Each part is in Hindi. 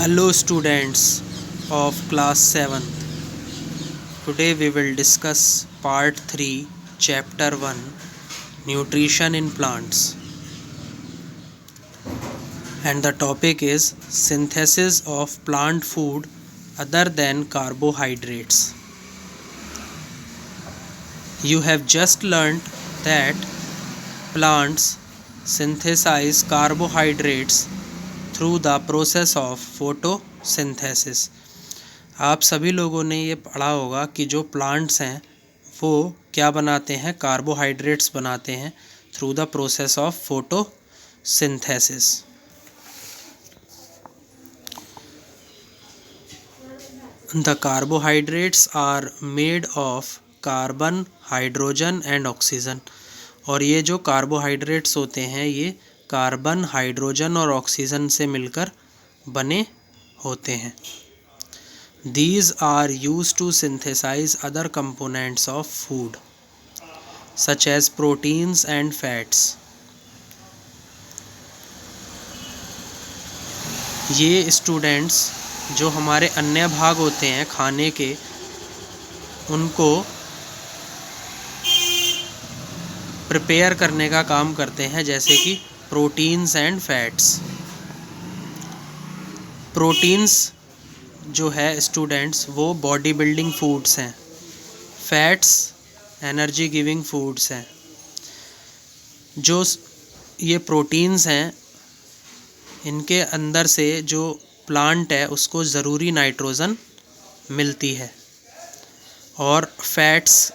Hello students of class 7. Today we will discuss part 3 chapter 1 nutrition in plants, and the topic is synthesis of plant food other than carbohydrates. You have just learned that plants synthesize carbohydrates through the process of photosynthesis. आप सभी लोगों ने ये पढ़ा होगा कि जो प्लांट्स हैं वो क्या बनाते हैं, कार्बोहाइड्रेट्स बनाते हैं through the process of photosynthesis. The carbohydrates are made of carbon, hydrogen and oxygen. और ये जो कार्बोहाइड्रेट्स होते हैं ये कार्बन, हाइड्रोजन और ऑक्सीजन से मिलकर बने होते हैं। These are used to synthesize other components of food such as proteins and fats. ये स्टूडेंट्स जो हमारे अन्य भाग होते हैं खाने के, उनको प्रिपेयर करने का काम करते हैं, जैसे कि प्रोटीन्स एंड फैट्स। प्रोटीन्स जो है स्टूडेंट्स वो बॉडी बिल्डिंग फूड्स हैं, फैट्स एनर्जी गिविंग फूड्स हैं। जो ये प्रोटीन्स हैं इनके अंदर से जो प्लांट है उसको ज़रूरी नाइट्रोजन मिलती है, और फैट्स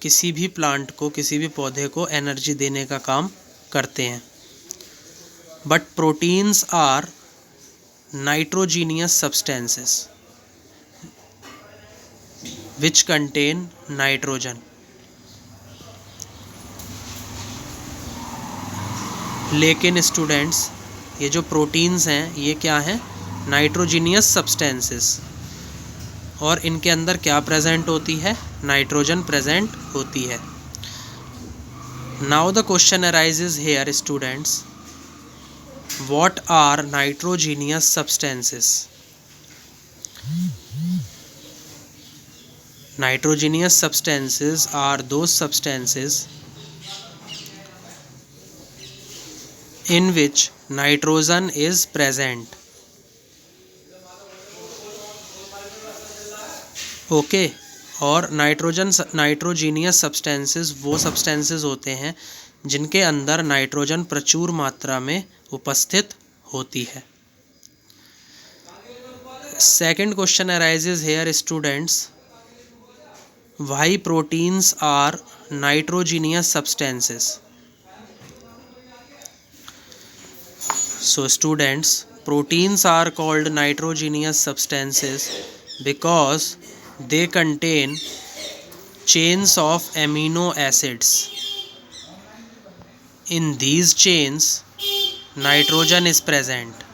किसी भी प्लांट को, किसी भी पौधे को एनर्जी देने का काम करते हैं। But proteins are nitrogenous substances which contain nitrogen. लेकिन स्टूडेंट्स ये जो प्रोटीन्स हैं ये क्या हैं, नाइट्रोजीनियस सब्सटेंसेस, और इनके अंदर क्या प्रेजेंट होती है, नाइट्रोजन प्रेजेंट होती है। Now the question arises here students, what are nitrogenous substances? Nitrogenous substances are those substances in which nitrogen is present. Okay, और नाइट्रोजीनियस सब्सटेंसेस वो सब्सटेंसेस होते हैं जिनके अंदर नाइट्रोजन प्रचुर मात्रा में उपस्थित होती है। Second question arises here students, why proteins are nitrogenous substances? So students, proteins are called nitrogenous substances because they contain chains of amino acids. In these chains nitrogen is present.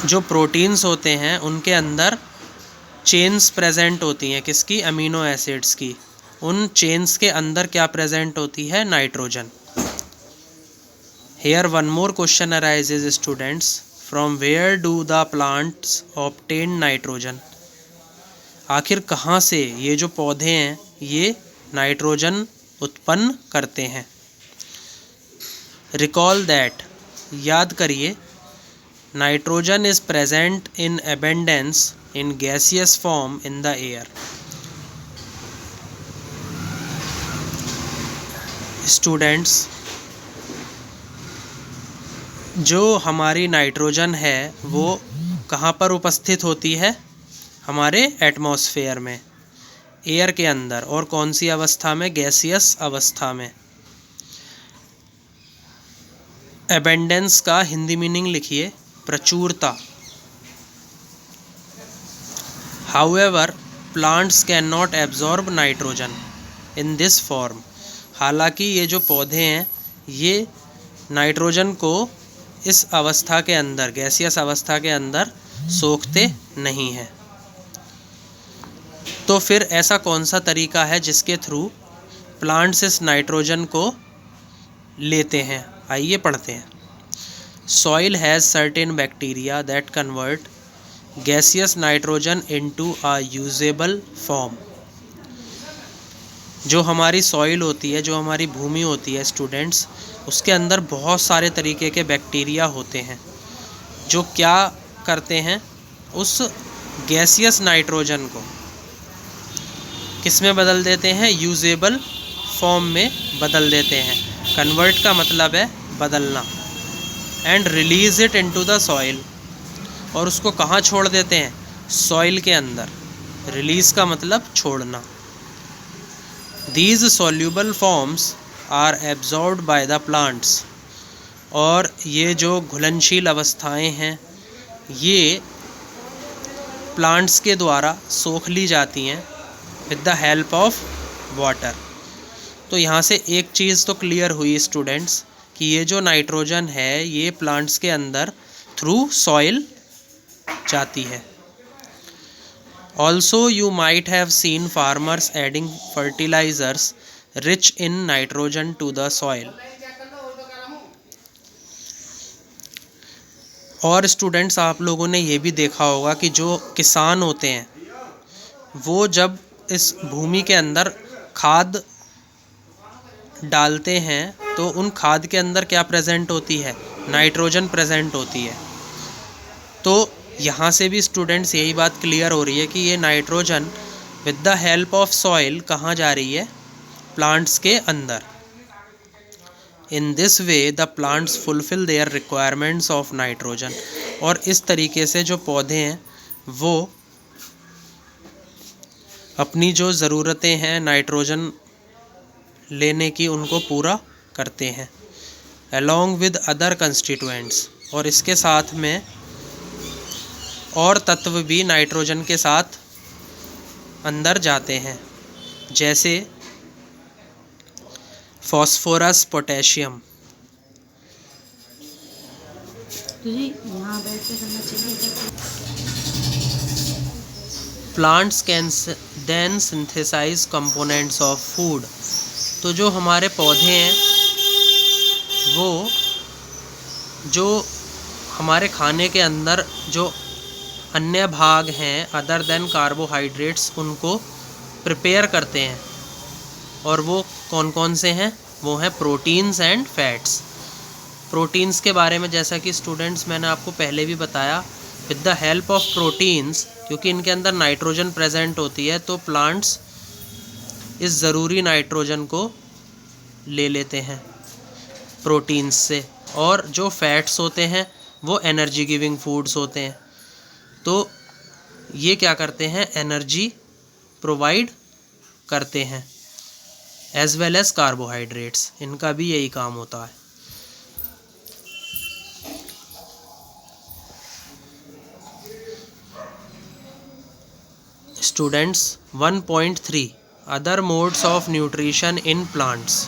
जो प्रोटीन्स होते हैं उनके अंदर चेन्स प्रेजेंट होती हैं, किसकी, अमीनो एसिड्स की। उन चेन्स के अंदर क्या प्रेजेंट होती है, nitrogen. Here one more question arises students, from where do the plants obtain nitrogen? आखिर कहाँ से ये जो पौधे हैं ये नाइट्रोजन उत्पन्न करते हैं। Recall that, याद करिए, nitrogen is present in abundance in gaseous form in the air. Students, जो हमारी नाइट्रोजन है वो कहाँ पर उपस्थित होती है, हमारे एटमॉस्फेयर में, एयर के अंदर, और कौन सी अवस्था में, गैसियस अवस्था में। एबेंडेंस का हिंदी मीनिंग लिखिए, प्रचुरता। However plants can not absorb nitrogen in this form. हालांकि ये जो पौधे हैं ये नाइट्रोजन को इस अवस्था के अंदर, गैसियस अवस्था के अंदर सोखते नहीं हैं। तो फिर ऐसा कौन सा तरीका है जिसके थ्रू प्लांट्स इस नाइट्रोजन को लेते हैं। आइए पढ़ते हैं। Soil has certain bacteria that convert gaseous nitrogen into a usable form. जो हमारी सॉइल होती है, जो हमारी भूमि होती है स्टूडेंट्स, उसके अंदर बहुत सारे तरीके के बैक्टीरिया होते हैं जो क्या करते हैं, उस गैसियस नाइट्रोजन को किस में बदल देते हैं, यूजेबल फॉर्म में बदल देते हैं। कन्वर्ट का मतलब है बदलना। And release it into the soil, और उसको कहाँ छोड़ देते हैं, सॉइल के अंदर। रिलीज का मतलब छोड़ना। These soluble forms are absorbed by the plants, और ये जो घुलनशील अवस्थाएं हैं ये प्लांट्स के द्वारा सोख ली जाती हैं with the help of water. तो यहाँ से एक चीज़ तो क्लियर हुई स्टूडेंट्स कि ये जो नाइट्रोजन है ये प्लांट्स के अंदर थ्रू सॉइल जाती है। Also you might have seen farmers adding fertilisers rich in nitrogen to the soil. और स्टूडेंट्स आप लोगों ने ये भी देखा होगा कि जो किसान होते हैं वो जब इस भूमि के अंदर खाद डालते हैं तो उन खाद के अंदर क्या प्रेजेंट होती है, नाइट्रोजन प्रेजेंट होती है। तो यहाँ से भी स्टूडेंट्स यही बात क्लियर हो रही है कि ये nitrogen with the help of soil कहाँ जा रही है, प्लांट्स के अंदर। In this way the plants fulfil there requirements of nitrogen. और इस तरीके से जो पौधे हैं वो अपनी जो ज़रूरतें हैं नाइट्रोजन लेने की उनको पूरा करते हैं along with other constituents। और इसके साथ में और तत्व भी नाइट्रोजन के साथ अंदर जाते हैं, जैसे phosphorus, potassium. Plants can then synthesise components of food. तो जो हमारे पौधे हैं वो जो हमारे खाने के अंदर जो अन्य भाग हैं अदर देन कार्बोहाइड्रेट्स उनको प्रिपेयर करते हैं। और वो कौन कौन से हैं, वो हैं प्रोटीन्स एंड फैट्स। प्रोटीन्स के बारे में जैसा कि स्टूडेंट्स मैंने आपको पहले भी बताया, with the help of proteins, क्योंकि इनके अंदर नाइट्रोजन प्रेजेंट होती है तो प्लांट्स इस ज़रूरी नाइट्रोजन को ले लेते हैं प्रोटीन्स से। और जो फैट्स होते हैं वो एनर्जी गिविंग फूड्स होते हैं। तो ये क्या करते हैं, एनर्जी प्रोवाइड करते हैं एज वेल एज कार्बोहाइड्रेट्स। इनका भी यही काम होता है। Students 1.3 other modes of nutrition in plants.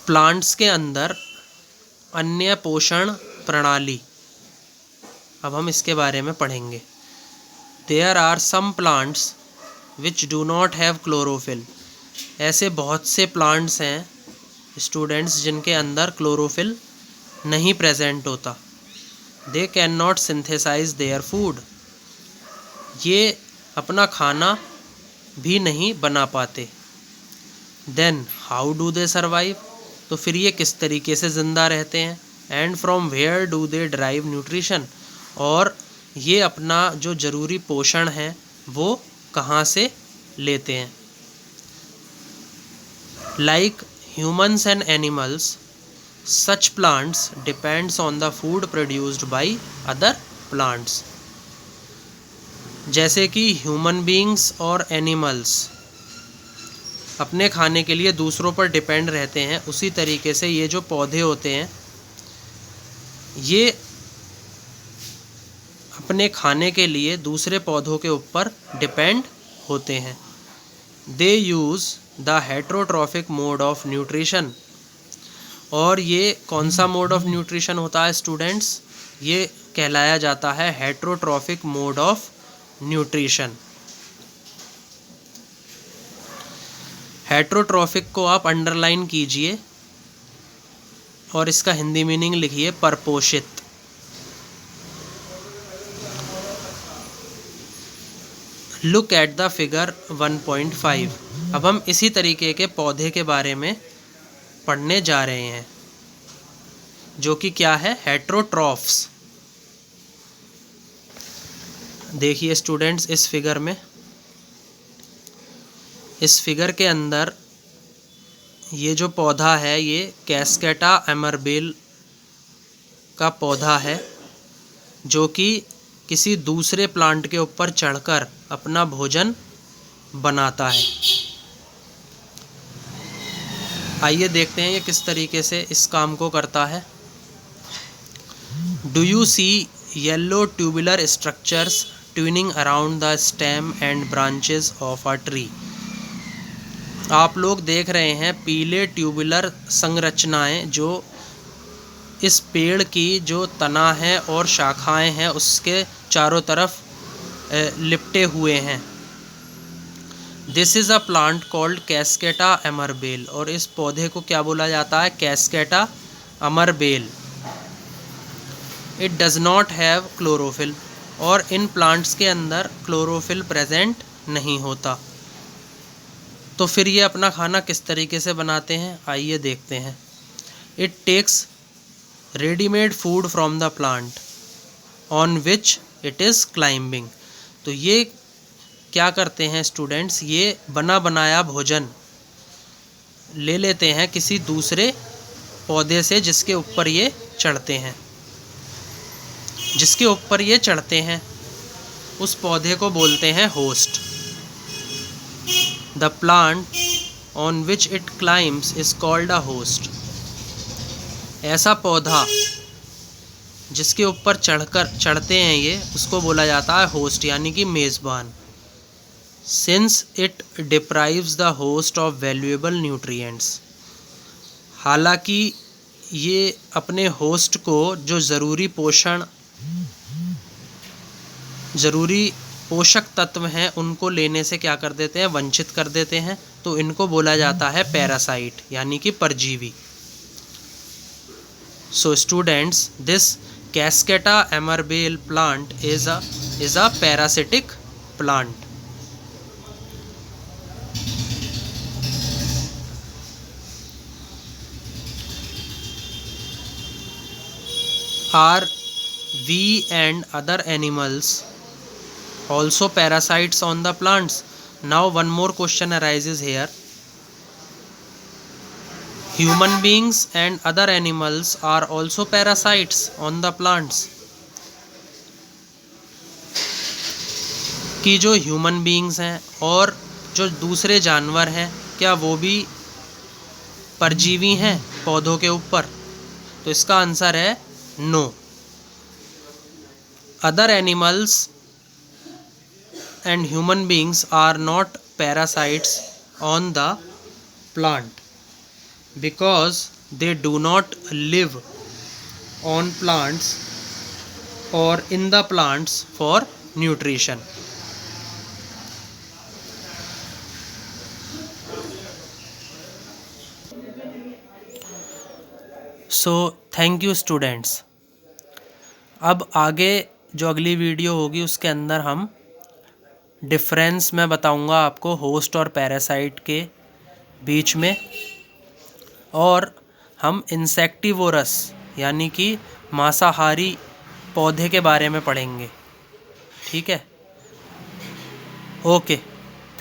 Plants के अंदर अन्य पोषण प्रणाली, अब हम इसके बारे में पढ़ेंगे। There are some plants which do not have chlorophyll. ऐसे बहुत से प्लांट्स हैं स्टूडेंट्स जिनके अंदर क्लोरोफिल नहीं प्रेजेंट होता। They can not synthesise their food. ये अपना खाना भी नहीं बना पाते। Then how do they survive. तो फिर ये किस तरीके से ज़िंदा रहते हैं। And from where do they derive nutrition. और ये अपना जो ज़रूरी पोषण है वो कहाँ से लेते हैं। Like humans and animals, such plants depends on the food produced by other plants. जैसे कि ह्यूमन बीइंग्स और एनिमल्स अपने खाने के लिए दूसरों पर डिपेंड रहते हैं, उसी तरीके से ये जो पौधे होते हैं ये अपने खाने के लिए दूसरे पौधों के ऊपर डिपेंड होते हैं। They use the heterotrophic mode of nutrition. और ये कौन सा मोड ऑफ न्यूट्रिशन होता है स्टूडेंट्स, ये कहलाया जाता है heterotrophic mode of nutrition. Heterotrophic को आप अंडरलाइन कीजिए और इसका हिंदी मीनिंग लिखिए परपोषित। Look at the figure 1.5। अब हम इसी तरीके के पौधे के बारे में पढ़ने जा रहे हैं जो कि क्या है, हेटरोट्रॉफ्स। देखिए स्टूडेंट्स, इस फिगर में, इस फिगर के अंदर ये जो पौधा है ये कैस्केटा अमरबेल का पौधा है जो कि किसी दूसरे प्लांट के ऊपर चढ़कर अपना भोजन बनाता है। आइए देखते हैं ये किस तरीके से इस काम को करता है। Do you see yellow tubular structures twining around the stem and branches of a tree. आप लोग देख रहे हैं पीले ट्यूबुलर संरचनाएं जो इस पेड़ की जो तना है और शाखाएं हैं उसके चारों तरफ लिपटे हुए हैं। This is a plant called cuscuta amarbel. और इस पौधे को क्या बोला जाता है, कैस्केटा अमरबेल। It does not have chlorophyll. और इन प्लांट्स के अंदर क्लोरोफिल प्रेजेंट नहीं होता। तो फिर ये अपना खाना किस तरीके से बनाते हैं, आइए देखते हैं। It takes readymade food from the plant on which it is climbing. तो ये क्या करते हैं स्टूडेंट्स, ये बना बनाया भोजन ले लेते हैं किसी दूसरे पौधे से जिसके ऊपर ये चढ़ते हैं। जिसके ऊपर ये चढ़ते हैं उस पौधे को बोलते हैं host. The plant on which it climbs is called a host. ऐसा पौधा जिसके ऊपर चढ़ते हैं ये, उसको बोला जाता है होस्ट, यानी कि मेज़बान। Since it deprives the host of valuable nutrients. हालांकि ये अपने होस्ट को जो ज़रूरी पोषक तत्व हैं उनको लेने से क्या कर देते हैं, वंचित कर देते हैं। तो इनको बोला जाता है पैरासाइट, यानी कि परजीवी। So students, this cuscuta amarbel plant is a parasitic plant. Are we and other animals also parasites on the plants? Now one more question arises here. Human beings and other animals are also parasites on the plants. कि जो ह्यूमन बींग्स हैं और जो दूसरे जानवर हैं, क्या वो भी परजीवी हैं पौधों के ऊपर? तो इसका आंसर है no. Other animals and human beings are not parasites on the plant because they do not live on plants or in the plants for nutrition. So thank you students। अब आगे जो अगली वीडियो होगी उसके अंदर हम डिफरेंस मैं बताऊंगा आपको होस्ट और पैरासाइट के बीच में, और हम इंसेक्टिवोरस यानी कि मांसाहारी पौधे के बारे में पढ़ेंगे। ठीक है, okay,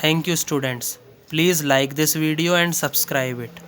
thank you students. Please like this video and subscribe it.